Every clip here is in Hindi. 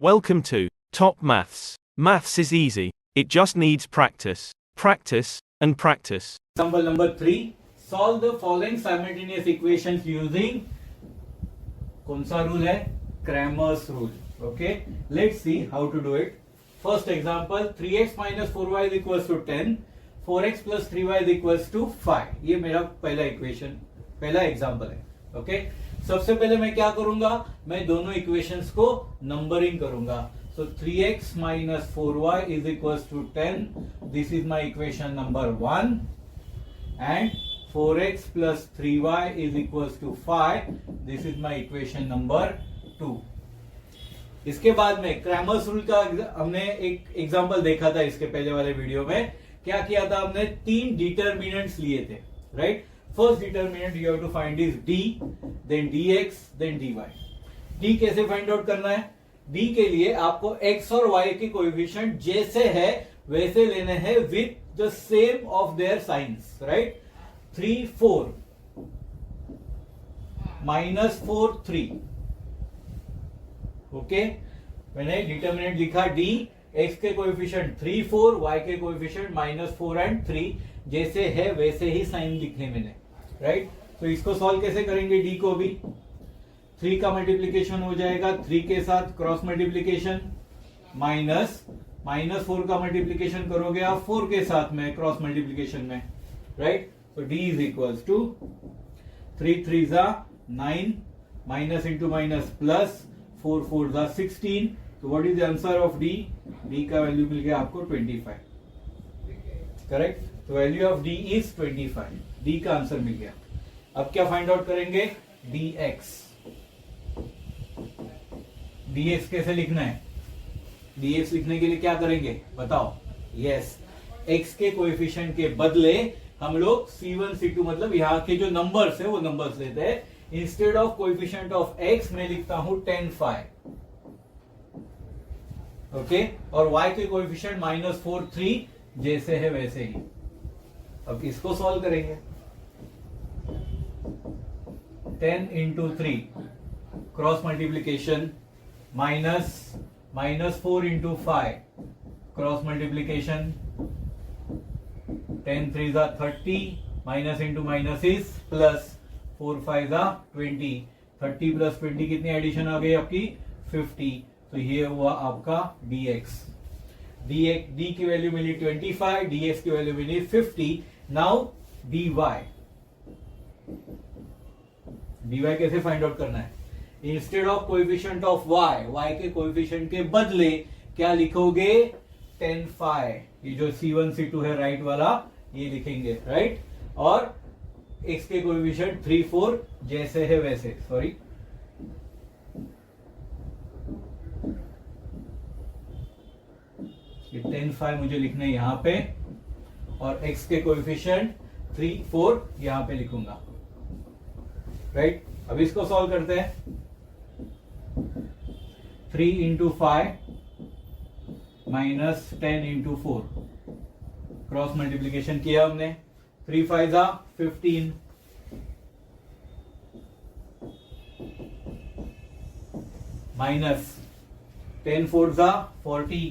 Welcome to Top Maths. Maths is easy. It just needs practice. Practice and practice. Example number 3. Solve the following simultaneous equations using कौन सा रूल है? Cramer's rule. Okay. Let's see how to do it. First example, 3x minus 4y is equals to 10. 4x plus 3y is equals to 5. ये मेरा पहला इक्वेशन, पहला एग्जाम्पल है. ओके सबसे पहले मैं क्या करूंगा, मैं दोनों इक्वेशंस को नंबरिंग करूंगा. सो 3x minus 4y is equals to 10. This is my equation number 1. And 4x plus 3y is equals to 5. This is my equation number 2. इसके बाद में क्रैमर्स रूल का हमने एक एग्जांपल देखा था इसके पहले वाले वीडियो में. क्या किया था हमने? 3 डिटर्मिनेंट्स लिए थे, right. First determinant you have to find is d, then dx, then dy. d कैसे फाइंड आउट करना है? d के लिए आपको x और y के कोएफिशिएंट जैसे है वैसे लेने हैं with the same of their science, right. 3 4 -4 3. Okay मैंने डिटर्मिनेंट लिखा d, x के कोएफिशिएंट 3 4, y के कोएफिशिएंट -4 एंड 3. जैसे है वैसे ही साइन लिखने मैंने, राइट. तो इसको सॉल्व कैसे करेंगे? d को भी 3 का मल्टीप्लीकेशन हो जाएगा 3 के साथ क्रॉस मल्टीप्लीकेशन, -4 का मल्टीप्लीकेशन करोगे आप 4 के साथ में क्रॉस मल्टीप्लीकेशन में, राइट. तो d इज इक्वल्स टू 3 3 जा 9, माइनस इंटू माइनस प्लस, 4 4 जा 16. तो what is the answer of d? d का वैल्यू मिल गया आपको 25, करेक्ट. तो value of d is 25. d का आंसर मिल गया. अब क्या फाइंड आउट करेंगे? dx. dx कैसे लिखना है? dx लिखने के लिए क्या करेंगे बताओ? यस, x के कोएफिशिएंट के बदले हम लोग c1 c2 मतलब यहाँ के जो नंबर्स है वो नंबर्स लेते हैं. Instead of coefficient of x मैं लिखता हूं 10 5. ओके और y के कोएफिशिएंट -4 3 जैसे है वैसे ही. अब इसको सॉल्व करेंगे. 10 into 3 cross multiplication, -4 into 5 cross multiplication, 10 3 जा 30, minus into minus is plus, 4 5 जा 20. 30 प्लस 20 कितनी एडिशन आ गई आपकी? 50. तो ये हुआ आपका dx. d की वैल्यू मिली 25, dx की वैल्यू मिली 50. Now dy. dy कैसे फाइंड आउट करना है? Instead of coefficient of y के कोएफिशिएंट के बदले क्या लिखोगे? 10 5. ये जो c1 c2 है राइट वाला ये लिखेंगे, राइट. और x के कोएफिशिएंट 3 4 जैसे है वैसे, सॉरी ये 10 5 मुझे लिखना है यहां पे, और x के कोएफिशिएंट 3 4 यहां पे लिखूंगा, राइट. अब इसको सॉल्व करते हैं. 3 into 5 minus 10 into 4 cross multiplication किया हमने. 3 5 जा 15, माइनस 10 4 जा 40.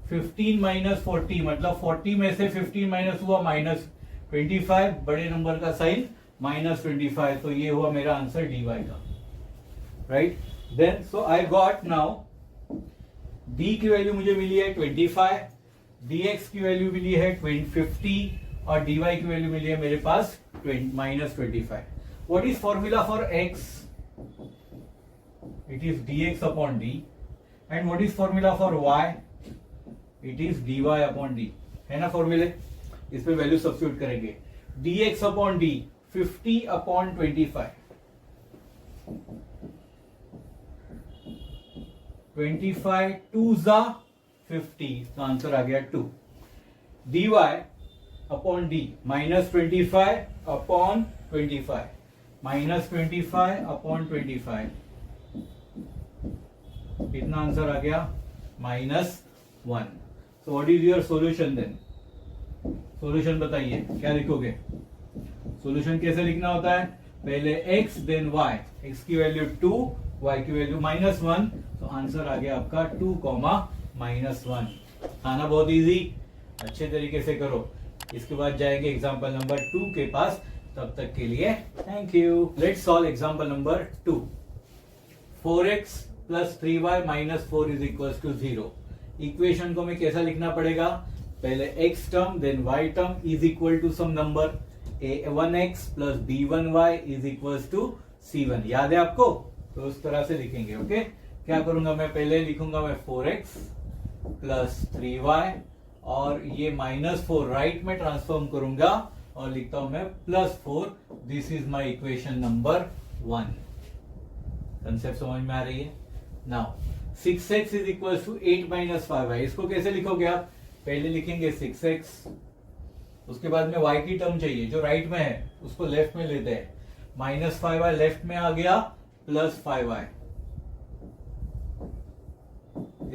15 माइनस 40 मतलब 40 में से 15 माइनस हुआ -25. बड़े नंबर का साइन -25. तो ये हुआ मेरा आंसर dy का, right. Then so I got now d की वैल्यू मुझे मिली है 25, dx की वैल्यू मिली है 50 और dy की वैल्यू मिली है मेरे पास -25. What is formula for x? It is dx upon d. And what is formula for y? It is dy upon d. है ना फॉर्मूले? इस पे वैल्यू सब्स्टिट्यूट करेंगे. dx upon d 50 upon 25. 25 2 जा 50. तो आंसर आ गया 2. dy upon d -25 upon 25, -25 upon 25. कितना आंसर आ गया? -1. So what is your solution then? Solution बताइए क्या लिखोगे? सॉल्यूशन कैसे लिखना होता है? पहले x देन y. x की वैल्यू 2, y की वैल्यू -1, तो आंसर आ गया आपका 2, -1। था ना बहुत इजी? अच्छे तरीके से करो। इसके बाद जाएंगे एग्जांपल नंबर 2 के पास। तब तक के लिए thank you. Let's solve example number 2। 4x + 3y - 4 = 0। Equation को हमें कैसा लिखना पड़ेगा? पहले x term then y term is equal to some number a1x + b1y = c1। याद है आपको? तो उस तरह से लिखेंगे। ओके, क्या करूंगा मैं? पहले लिखूंगा मैं 4x + 3y और ये -4 राइट में ट्रांसफॉर्म करूंगा और लिखता हूं मैं +4। This is my equation number 1। Concept समझ में आ रही है? Now 6x = 8 - 5y। इसको कैसे लिखोगे आप? पहले लिखेंगे 6x, उसके बाद में y की टर्म चाहिए जो राइट में है, उसको लेफ्ट में लेते हैं। -5y लेफ्ट में आ गया, +5y =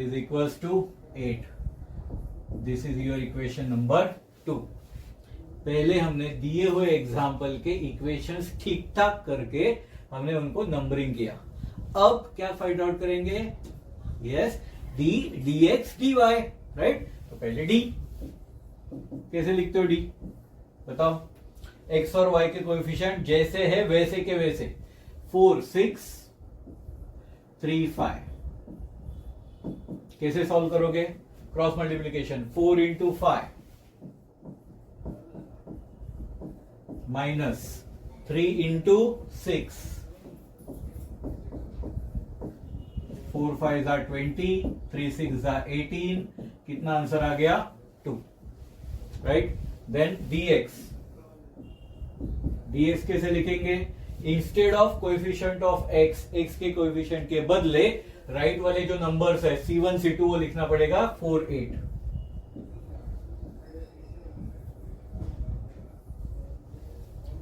8। This is your equation number 2। पहले हमने दिए हुए एग्जाम्पल के इक्वेशंस ठीक ठाक करके हमने उनको नंबरिंग किया। अब क्या फाइंड आउट करेंगे? Yes, d dx dy, right? तो पहले d कैसे लिखते हो? d बताओ। x और y के कोएफिशिएंट जैसे है वैसे के वैसे। 4 6 3 5। कैसे सॉल्व करोगे? Cross multiplication. 4 × 5 -3 × 6। 4 5 are 20, 3 6 are 18। कितना आंसर आ गया? 2, राइट? देन dx कैसे लिखेंगे? Instead of coefficient of x के कोएफिशिएंट के बदले राइट वाले जो नंबर्स है C1 C2 वो लिखना पड़ेगा 4 8।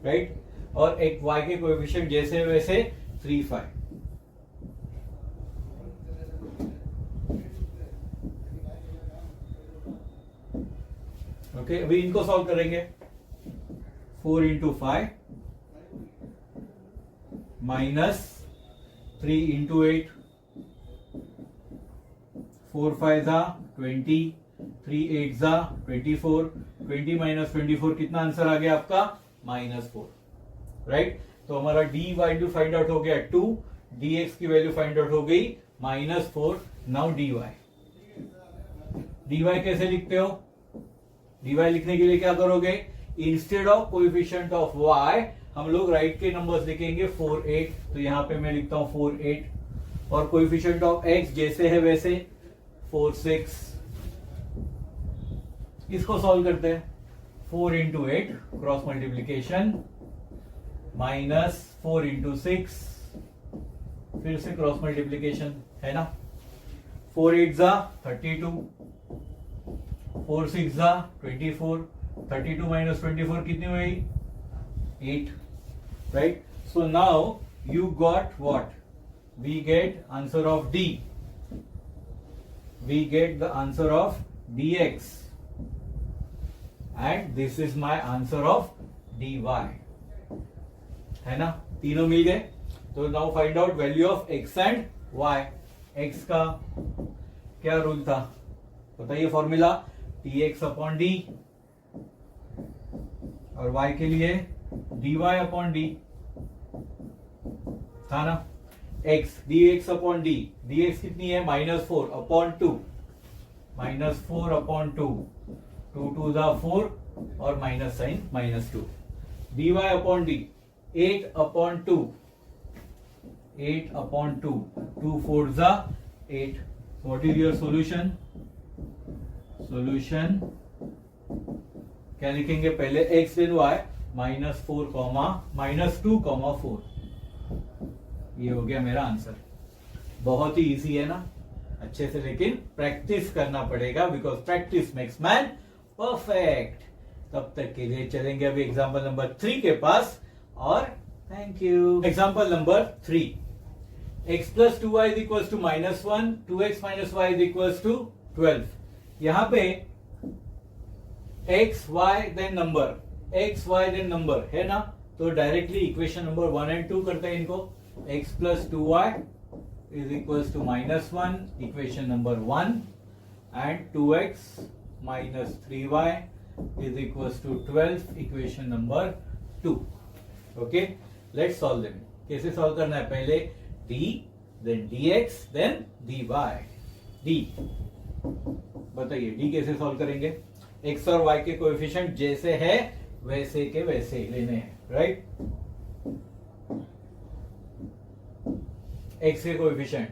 राइट? और एक y के कोएफिशिएंट जैसे वैसे 3 5। ओके, अभी इनको सॉल्व करेंगे। 4 × 5 -3 × 8। 4 5 20, 3 8 24। 20 - 24 कितना आंसर आ गया आपका? -4, राइट? तो हमारा dy वैल्यू फाइंड आउट हो गया 2, dx की वैल्यू फाइंड आउट हो गई -4। नाउ dy कैसे लिखते हो? dy लिखने के लिए क्या करोगे? Instead of coefficient of y हम लोग राइट के नंबर्स लिखेंगे 4 8। तो यहां पे मैं लिखता हूं 4 8 और कोएफिशिएंट ऑफ x जैसे है वैसे 4 6। इसको सॉल्व करते हैं। 4 × 8 क्रॉस मल्टीप्लीकेशन -4 × 6 फिर से क्रॉस मल्टीप्लीकेशन, है ना? 4 8 32, 4 6 24। 32 - 24 कितनी हुई? 8, right? So now you got what? We get answer of d, we get the answer of dx and this is my answer of dy, है ना? तीनों मिल गए। तो now find out value of x and y। x का क्या रूल था बताइए? फॉर्मूला dx/d और y के लिए dy/d था ना? x dx/d, dx कितनी है? -4/2, -4/2, 2 2 4 और minus sign -2। dy/d 8/2, 8/2, 2 4 8। What is your solution? Solution क्या लिखेंगे? पहले x देन y -4, -2, 4। ये हो गया मेरा आंसर। बहुत ही इजी है ना? अच्छे से, लेकिन प्रैक्टिस करना पड़ेगा because practice makes man perfect. तब तक के लिए चलेंगे अभी एग्जांपल नंबर 3 के पास और thank you. Example number 3, x + 2y = -1, 2x - y = 12। यहां पे x y then number, x y then number, है ना? तो डायरेक्टली इक्वेशन नंबर 1 एंड 2 करते हैं इनको। x + 2y is equals to -1, equation number 1, and 2x minus 3y is equals to 12, equation number 2. Okay, let's solve them. कैसे solve करना है? पहले d, then dx, then dy. d, बताइए d कैसे solve करेंगे? x और y के कोएफिशिएंट जैसे है वैसे के वैसे लेने हैं, राइट? x के कोएफिशिएंट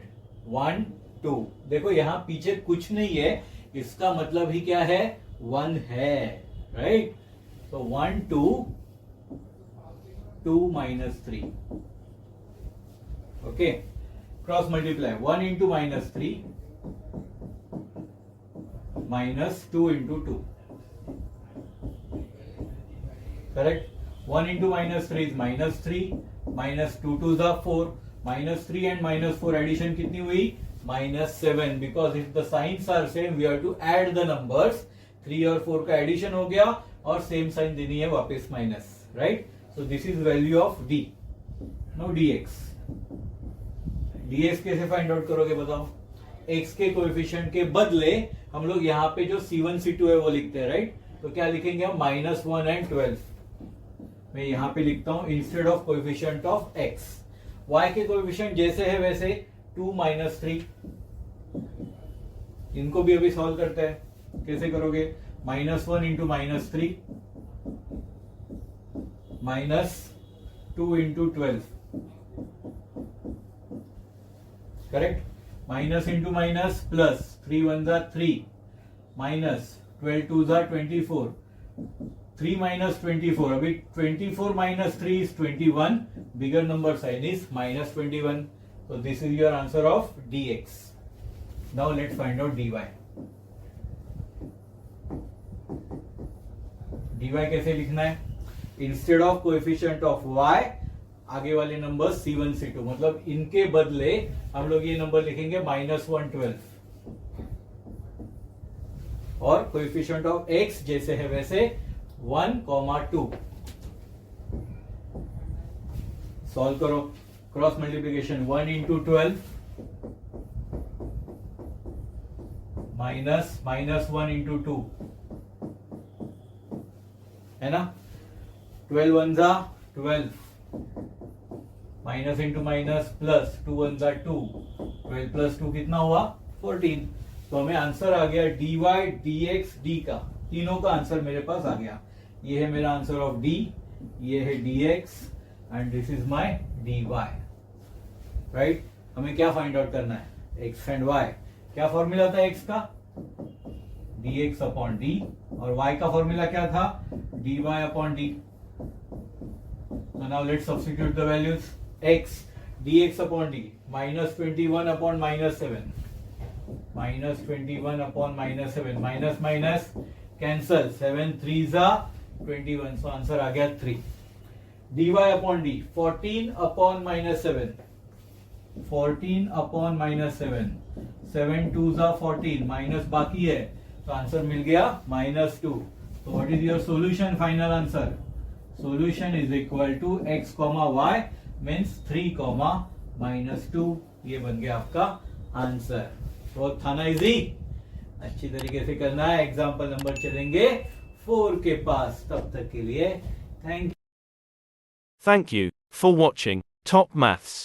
1, 2. देखो यहां पीछे कुछ नहीं है, इसका मतलब ही क्या है? 1 है, राइट? तो 1, 2, 2 minus 3. Okay, cross multiply. 1 into minus 3 minus 2 into 2. Correct? 1 into minus 3 is minus 3, minus 2 2s are 4, minus 3 and minus 4 addition कितनी हुई? minus 7. Because if the signs are same, we have to add the numbers. 3 और 4 का addition हो गया और same sign देनी है वापस minus, right? So this is value of d. Now dx. dx कैसे फाइंड आउट करोगे बताओ? x के कोएफिशिएंट के बदले हम लोग यहाँ पे जो c1 c2 है वो लिखते हैं, राइट? तो क्या लिखेंगे हम? -1 and 12. मैं यहाँ पे लिखता हूँ instead of coefficient of x. y के कोएफिशिएंट जैसे है वैसे 2 minus 3. इनको भी अभी सॉल्व करते हैं. कैसे करोगे? -1 into -3 minus 2 into 12. Correct? Minus into minus plus 3 1s are 3 minus 12 2s are 24. 3 minus 24. अभी 24 minus 3 is 21. Bigger number sign is minus 21. So this is your answer of dx. Now let's find out dy. dy कैसे लिखना है? Instead of coefficient of y आगे वाले नंबर c1 c2, मतलब इनके बदले हम लोग ये नंबर लिखेंगे -1 12 और कोएफिशिएंट ऑफ x जैसे है वैसे 1, 2. सॉल्व करो. Cross multiplication 1 into 12 minus -1 into 2 है ना? 12 1s are 12. Minus into minus plus 2 1s are 2. 12 plus 2 कितना हुआ? 14. तो हमें आंसर आ गया dy dx d का. तीनों का आंसर मेरे पास आ गया. ये है मेरा आंसर ऑफ d, ये है dx and this is my dy. Right? हमें क्या फाइंड आउट करना है? x and y. क्या फॉर्मूला था x का? dx upon d. और y का फॉर्मूला क्या था? dy upon d. So now let's substitute the values. X dx upon d minus 21 upon minus 7. Minus 21 upon minus 7. Minus minus cancel. 7 3s are 21. So answer आ गया 3. dy upon d 14 upon minus 7. 14 upon minus 7. 7 2s are 14. Minus बाकी है. तो आंसर मिल गया minus 2. So what is your solution? Final answer. Solution is equal to x comma y means 3 comma minus 2. ये बन गया आपका आंसर. तो था ना इजी? अच्छी तरीके से करना है. एग्जाम्पल नंबर चलेंगे 4 के पास. तब तक के लिए thank you. Thank you for watching Top Maths.